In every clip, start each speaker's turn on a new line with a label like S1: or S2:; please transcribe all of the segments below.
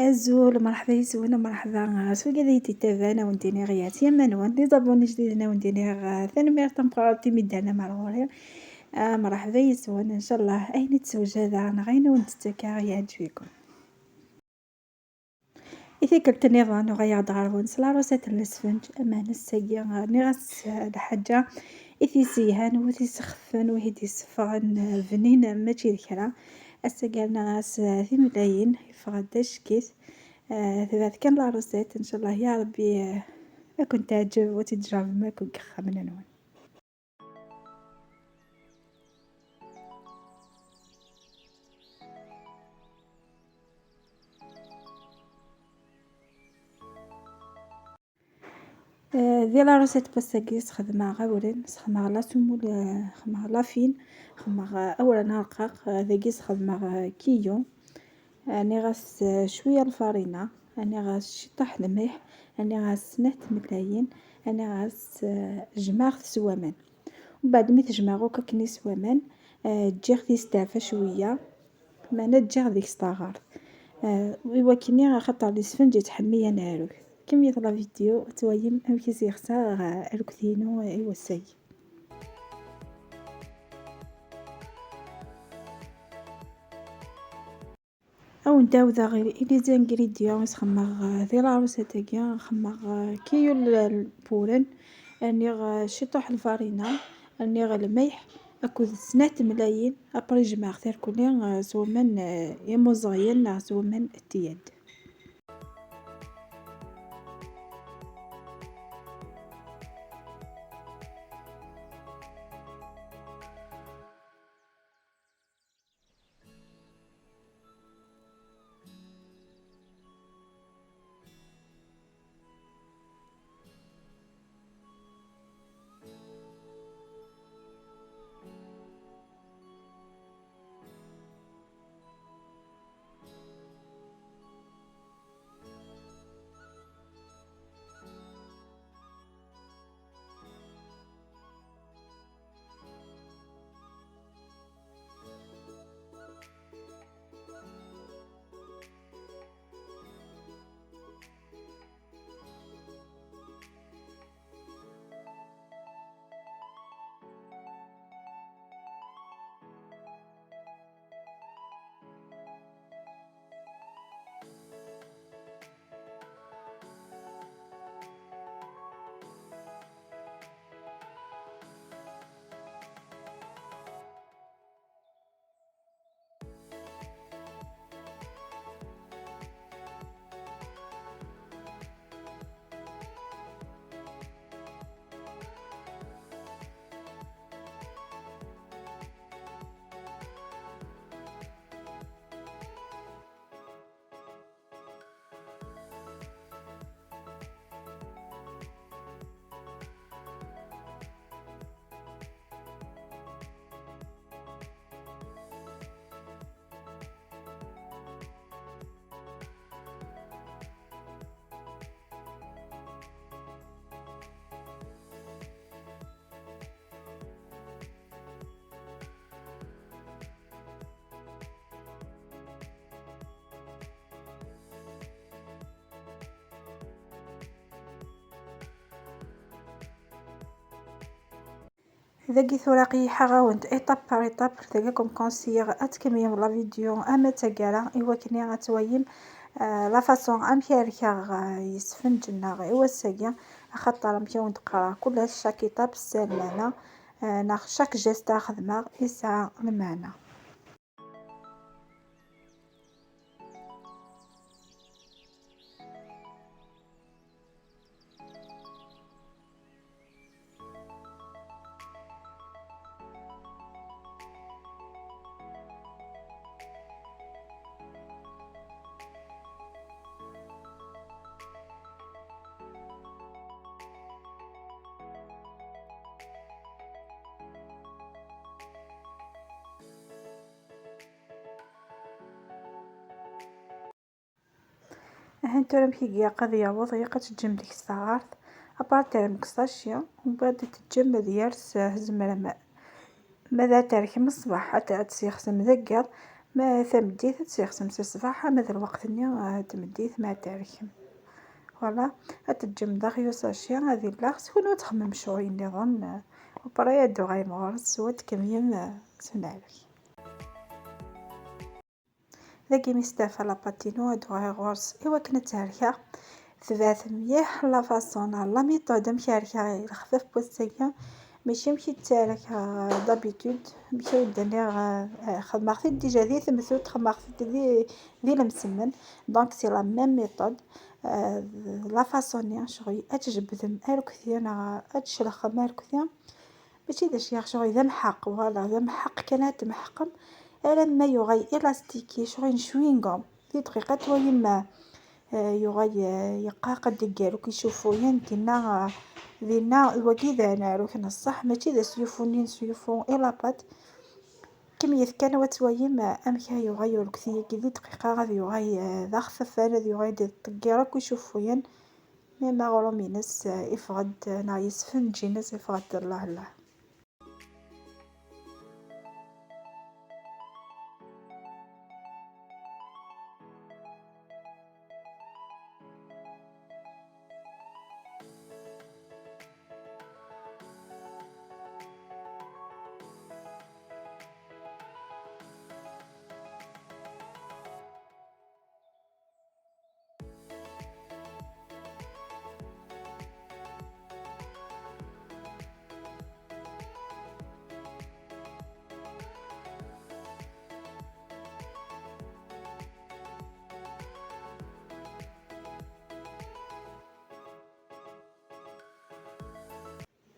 S1: الزول مرحبا يسونا مرحبا سو قاعدة تتابعنا ونديني غيات يا منوان لي زابوني جديدنا ونديني ثاني ميرتم قرارتي مدانا مع الغوري مرحبا يسونا ان شاء الله اين تسوج هذا نغينا ونتتكا غياد فيكم إذا قلت نظام غياد غارون سلا روسات الاسفنج اما نسيا نغس الحاجة إذا سيهان وذي سخفن وهدي سفغن فنين ماشي ذكرى قالنا غاس ذي ملايين يفغداش كيس ثبات كان لا روسيت ان شاء الله يا ربي اكون تعجب وتجرب ما كون كخا من نون ذي لا روسيت باساكيس خدمة غاولين خدمة لا سمول خدمة لا فين خدمة اولا رقاق ذاكيس خدمة كيو اني غاس شويه الفرينه اني غاس شطح الملح اني غاس سنات ملايين اني غاس جماغ سوامان ومن بعد مي تجمعو كني سوامان تجي تيستعفى شويه ما نتجي ديك ستاغار وكني خاطر لي سفنج تحميه ناروك كم يطلع فيديو تويم ام كيسي يخسر الكثينو ايوا سي او نداو ذا غير إلي زانغريديونس خمغ ذي لاروسة تاكيا خمغ كيلو البورن اني شطوح الفرينة اني الملح اكو سنات ملايين ابري جماغ ثير كلين زومن يموزغيين زومن التياد ذاكي ثوراقي حغاونت ايطاب بار ايطاب ذاكم كونسيغ اتكمي لا فيديو اما تاكالا ايوا كني غتويم لا فاصون امبيركا يسفنجنا ايوا ساكيا خاطر نمشيو نقرا كل شاك ايطاب سالمانا ناخ شاك جيست خدمه يسعى المعنى. هانتو مكي قضية وضيقة تجم ديك الساعات أبارتي مكساشيا ومن بعد تجم ديال هزم الماء ماذا تارك من الصباح حتى تسيخ مذقر ما تمديت تسيخ مسا الصباح ماذا الوقت تمديت ما تاركم فوالا تتجمد غيوس أشياء هذي لا تكون تخمم شوي نظن وبرا يدو غاي مغرس وتكميم سنعرف ذاكي مستافا لاباتينو هادو غاي غورس إوا كنا تاركا ثبات مليح لا فاصون لا ميطود مشاركة الخفاف بوستيا ماشي مشي تسالك دابيتود مشي داني خدمة خديت ديجا ذي ثمثوت خدمة خديت ذي المسمن دونك سي لا ميم ميثود لا فاصون شغل اتجبد اركثي انا اتشلخ ماركثي ماشي داش يا شغل ذا محق فوالا ذا محق كانت محقم الا ما يغي الاستيكي شغل شوينغوم في دقيقة ويما يغي يقاقد ديالو كيشوفو ينتنا ذينا الوكيدة نعرف الصح ماشي ذا سيوفونين سيوفون إلابات كمية كان وتويم أمك يغير كثير كذي دقيقة غادي يغي ذا خفاف أنا ذي يغي تقيرا كيشوفوين مما غرو مينس يفقد نايس فنجينس يفقد الله الله.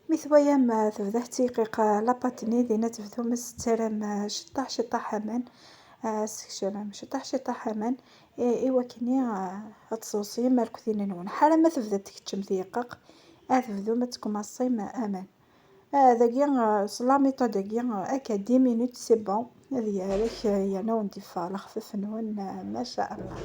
S1: مثويا ما تبدا تيقيق لاباتني دينا تبدو مسترم شطح شطح همان سكشرم شطح شطح همان إوا كني هتصوصي مالكثين نون حالا ما تبدا تكتشم ثيقق تبدو ما تكمصي ما امان داكيا صلا ميطود داكيا هكا 10 مينوت سي بون هذه عليك يعني ونضيف على خفيف نون ما شاء الله.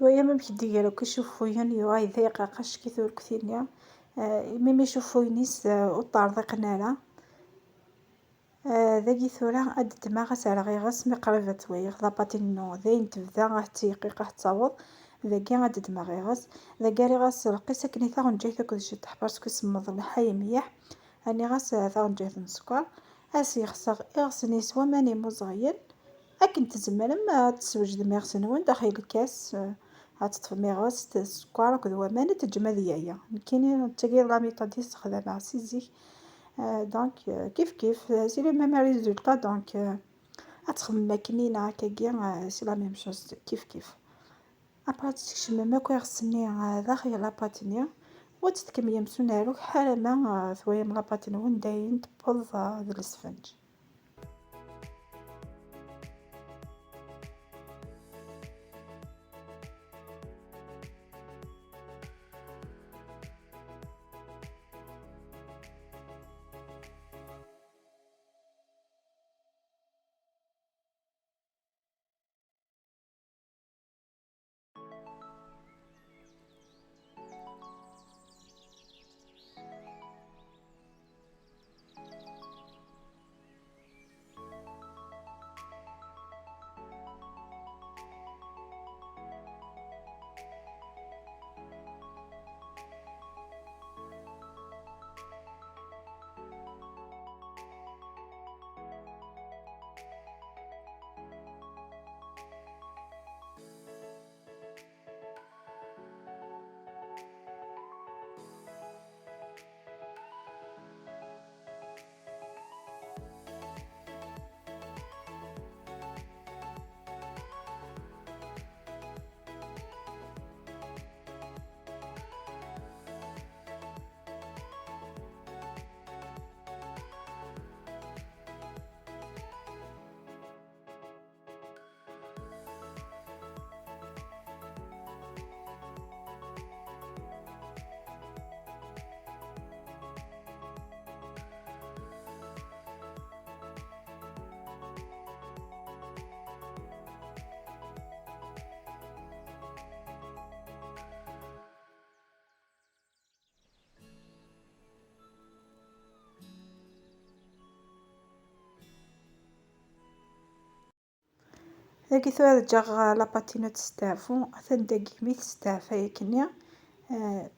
S1: ثويا ما مشي ديالو كيشوفو يعني واي ذيقة قاش كيثور كثيرنيا ميم يشوفو ينيس وطاردقنا لا ذاكي ثورة أد الدماغ سارغي غاس مقربة تويغ لاباتينو ذاين تبدا غا تيقيق غا تعوض ذاكي غاد دماغي غاس ذاكي ري غاس لقيسا كني ثاغن جاي تاكل الشطح باسكو سمض الحي مليح اني غاس ثاغن جاي نسكر اسي يخسر يغسني سوا ماني مزغيل اكن تزمرم تسوج ميغسن وين داخل الكاس هتطفي ميغاس السكر كذا ماني تجمد يايا كاينين تغير لا ميطاد يستخدمها سيزيك دونك كيف كيف سي لو ميم ريزولطا دونك غتخمم ماكلينة هكاكيا سي لا ميم شوز كيف كيف ابرا تكشم ماكو يغسني داخل لاباطينيا وتتكميم سناروك حال ما ثويم لاباطين وين داين تبوظ ذا الاسفنج. ذاكي ثوى جاغ لاباطينو تستعفو ثنداكي مي تستعفى ياكنيا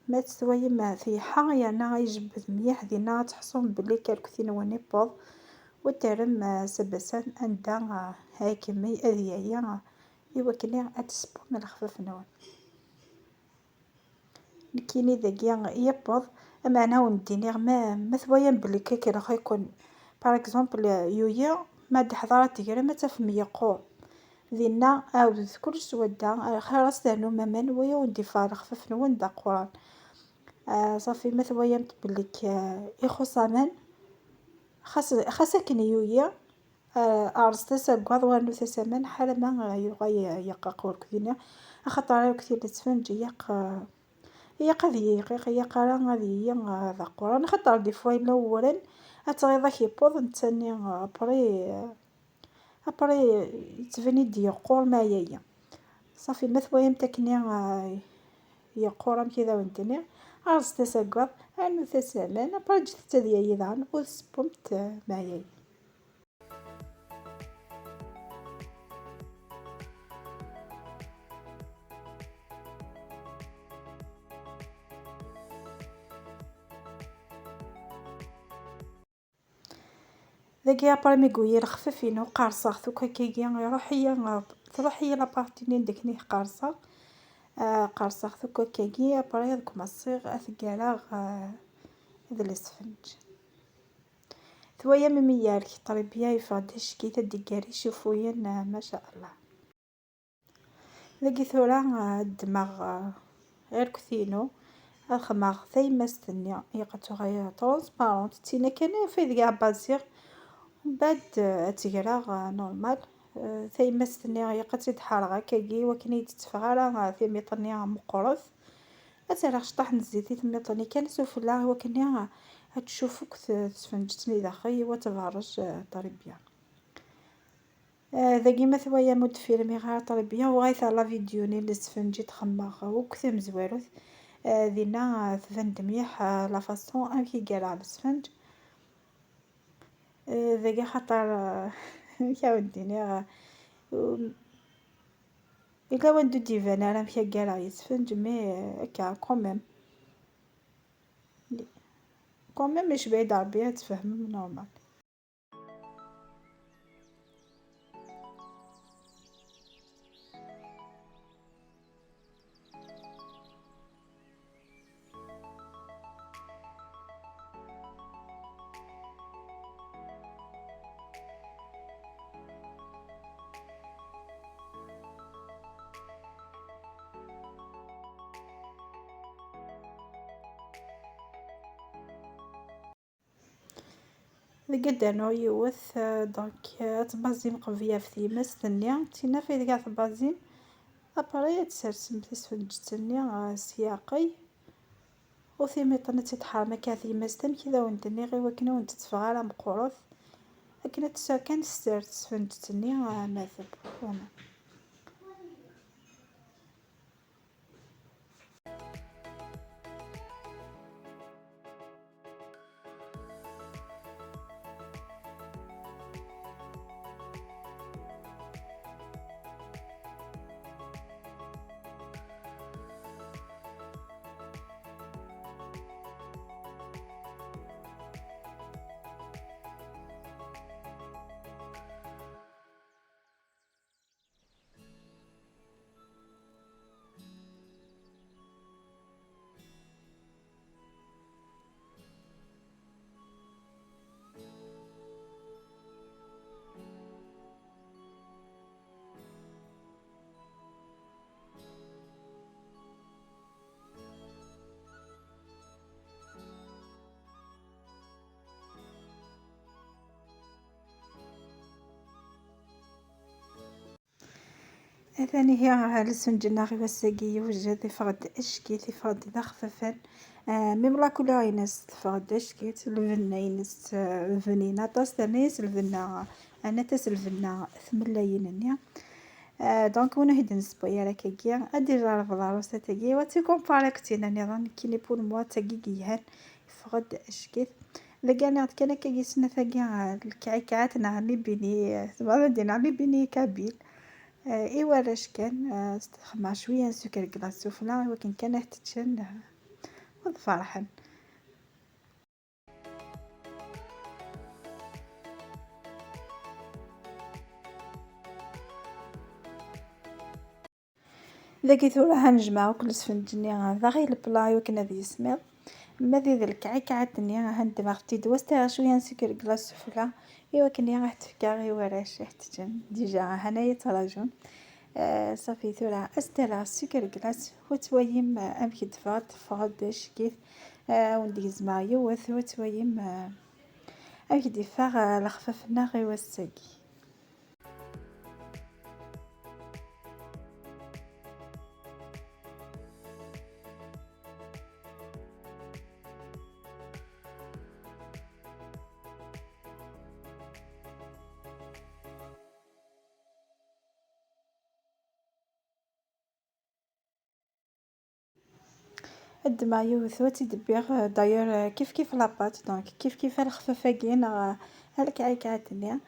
S1: ما تسوي ما في حايانا يجبد مليح دينا تحصون بلي كالكثين واني بوض وترم سبسان اندا هاكي مي اذيايا ايوا كني اتسبو من الخفاف نوان كيني ذاكيا يبوض اما انا ونديني ما ثويا بلي كيكي راح يكون باغ اكزومبل يويا ما د حضرات تقرا ما تفهم يقول ذينا عاود كلش سودا خلاص تاعنا مامان ويا وندي فارغ خفاف نوان دا قران صافي ما ثويا بليك يخص امان خاص كنيويا ارسطا ساكواض وانو ثسمان حال ما يغي يقاقور كذينا خاطر كثير تسفنج يق يق راه غادي ذا قران خاطر دي فوا الاولا اتغيضا كيبوظ نتاني ابري تفني دي يقول ما يايا صافي مثويا متكني يقول كذا وانتني ارسطا ساكواض انو ثسمان ابري جيت تديا يدان وسبمت معايا. ذاكي ابري ميقوير خفافين قارصة ثوكا كيكيا تروحي لابارتينين داكني قارصة قارصة ثوكا كيكيا ابري هذوك مصيغ اثقالاغ هذا الاسفنج ثويا مميالك طريبيا يفادش كي تدقاري شوفويا ما شاء الله. ذاكي ثورا الدماغ غير كثينو الخماغ ثيما ستنيا يقتو غير ترونسبارونت تينا كان في كاع بازيغ بعد تقرا نورمال ثيما ستنيا يقتي تحرغ كاكي وكني تتفغرا في ميطنيا مقرف اتراغ شطح نزيتي ميطني كان سوفلا وكني هتشوفك تسفنجتني داخل وتفرج طريبيا ذاكي ما ثوايا مود فيلمي غير طريبيا وغايث لا فيديوني اللي تسفنجي تخماغ وكثر مزواروث دينا تفند مليح لا فاصون كي قال على السفنج ذاك خاطر يا ودي إلا وندو ديفان راه مكيا راه يسفنج مي هكا كوميم، كوميم مش بعيد ربي تفهم نورمال. قدانو يوث دونك تبازيم قضية في تيماس ثانية تينا في قاع تبازيم ابري تسرسم تسفنج ثانية سياقي وثيمي طنت تتحرم هكا تيماس تم كذا وندني غير وكنا وانت تفغى مقروث لكن تسا كان ستار تسفنج ثانية ماثل وانا. ثاني هي السنجنا غي وساقي يوجد فغد اشكي فغد ذا خففان ميم لا كولور ينس فغد اشكي الفنا ينس الفنينة طاس تنيس الفنا انا تاس الفنا ثملاين نيا دونك وانا هيد نسبويا راكيا ادي جرب العروسة تاقي واتي كومباريكتينا نظام كيني بول موا تاقي كيهان فغد اشكي لقانا كان كي سنة ثاقي الكعكات نعني بيني ما بدي نعني بيني كابيل إيوا راش كان مع شوية سكر كلاص سفلى ولكن كان تتشن وض فرحا. ذاك ثورة هنجمع كل سفنجني هذا غير البلاي وكنا ذي يسمر ما ذي ذلك عكعتني هند مغتي دوست شوية سكر كلاص سفلى إيوا كني راح تفكاري وراش تتشن ديجا هنايا تراجون صافي ثورة استرا السكر كلاص وتويم أمشي دفات فغدش كيف ونديز معايا وتويم أمشي دفاع لخففنا غي وساقي. قد ما يوثوتي دبيغ داير كيف لاباط دونك كيف الخفافاكين هلك عيكاتني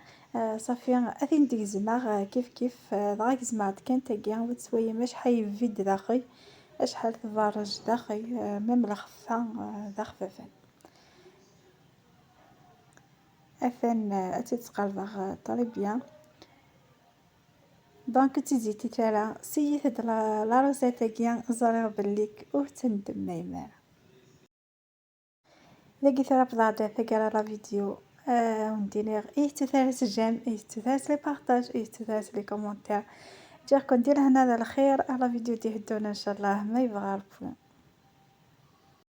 S1: صافي اثين ديزماغ كيف دغاك زمعت كان تاقيا وتسوي مش حي فيد داخل اشحال تفرج داخل ميم الخفا ذا خفافان اثن اتتقلبغ طري بيان دونك تزيتي ترى سيت هاد لا روزيتاكيا زريغ بليك وتندم ميمار لاقي ثرا بلاطة ثقرا لا فيديو وندير ايه تثالث جيم ايه تثالث لي بارطاج ايه تثالث لي كومونتير جاكم ندير هنا على الخير على فيديو تهدونا ان شاء الله ما يبغى ربي.